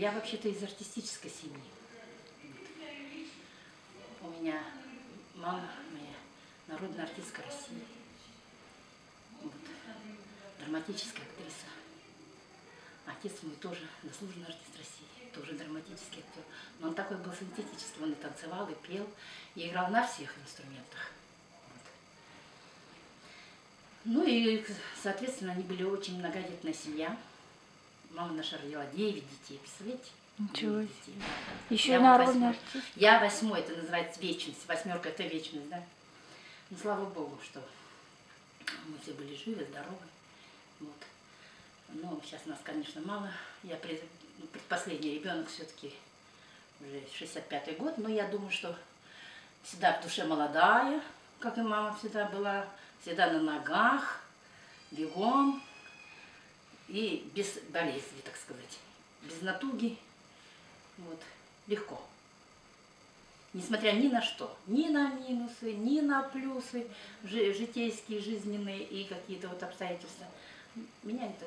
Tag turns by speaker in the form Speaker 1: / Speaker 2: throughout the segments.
Speaker 1: я вообще-то из артистической семьи. У меня мама моя народная артистка России. Вот. Драматическая актриса. Отец мой тоже заслуженный артист России, тоже драматический актер. Но он такой был синтетический, он и танцевал, и пел, и играл на всех инструментах. Вот. Ну и, соответственно, они были очень многодетная семья. Мама наша родила 9 детей, представляете?
Speaker 2: Ничего себе. Еще
Speaker 1: Я
Speaker 2: и народный артист.
Speaker 1: Я 8-й, это называется вечность. 8-ка это вечность, да? Ну, слава Богу, что мы все были живы, здоровы. Вот. Но сейчас нас, конечно, мало. Я предпоследний ребенок все-таки уже 65-й год, но я думаю, что всегда в душе молодая, как и мама всегда была, всегда на ногах, бегом и без болезни, так сказать, без натуги, вот, легко. Несмотря ни на что, ни на минусы, ни на плюсы, житейские, жизненные и какие-то вот обстоятельства, меня это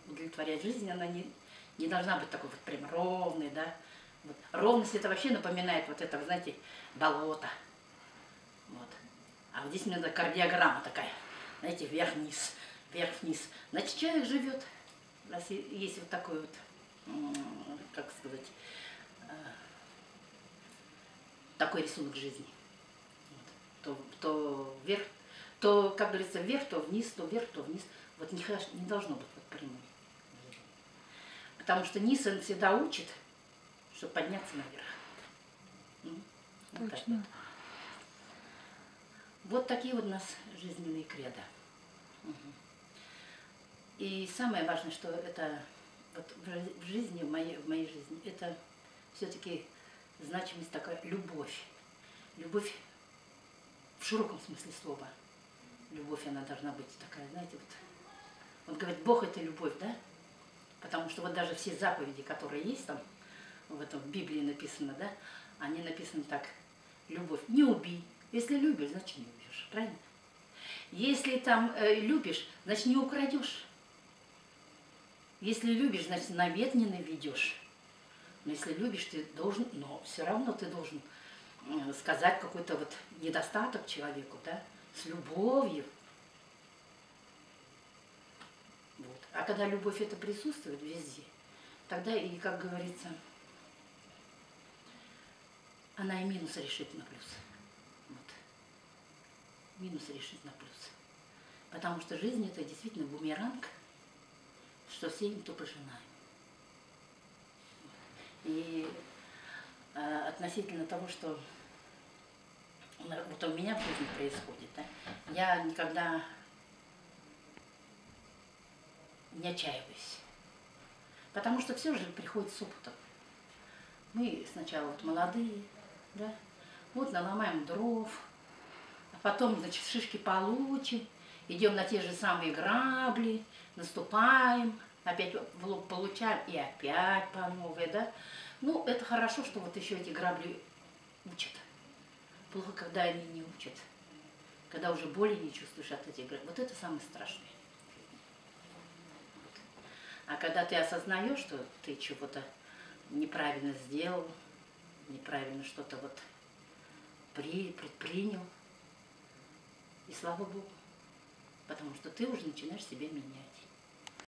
Speaker 1: удовлетворяет. Жизнь, она не должна быть такой вот прям ровной, да. Вот. Ровность это вообще напоминает вот это, вы знаете, болото. Вот. А вот здесь у меня кардиограмма такая, знаете, вверх-вниз, вверх-вниз. Значит, человек живет, у нас есть вот такой вот, как сказать, такой рисунок жизни. Вот. То вверх, то, как говорится, вверх, то вниз, то вверх, то вниз. Вот не должно быть вот прямой. Потому что низ он всегда учит, чтобы подняться наверх. Вот так вот. Вот такие вот у нас жизненные кредо. И самое важное, что это вот в жизни, в моей жизни, это все-таки значимость такая любовь. Любовь в широком смысле слова. Любовь, она должна быть такая, знаете, вот говорит, Бог это любовь, да? Потому что вот даже все заповеди, которые есть там, в этом в Библии написано, да, они написаны так, любовь, не убей. Если любишь, значит не убьешь, правильно? Если там любишь, значит не украдешь. Если любишь, значит навет не наведешь. Но если любишь, ты должен, но все равно ты должен сказать какой-то вот недостаток человеку, да, с любовью. Вот. А когда любовь это присутствует везде, тогда и, как говорится, она и минус решит на плюс. Вот. Минус решит на плюс. Потому что жизнь это действительно бумеранг, что сеем, то пожинаем. И относительно того, что вот у меня в жизни происходит, да, я никогда не отчаиваюсь. Потому что все же приходит с опытом. Мы сначала вот молодые, да, вот наломаем дров, а потом, значит, шишки получим, идем на те же самые грабли, наступаем, опять в лоб получаем и опять по новой, да. Ну, это хорошо, что вот еще эти грабли учат. Плохо, когда они не учат. Когда уже боли не чувствуешь от этих грабли. Вот это самое страшное. Вот. А когда ты осознаешь, что ты чего-то неправильно сделал, неправильно что-то вот предпринял, и слава Богу, потому что ты уже начинаешь себя менять.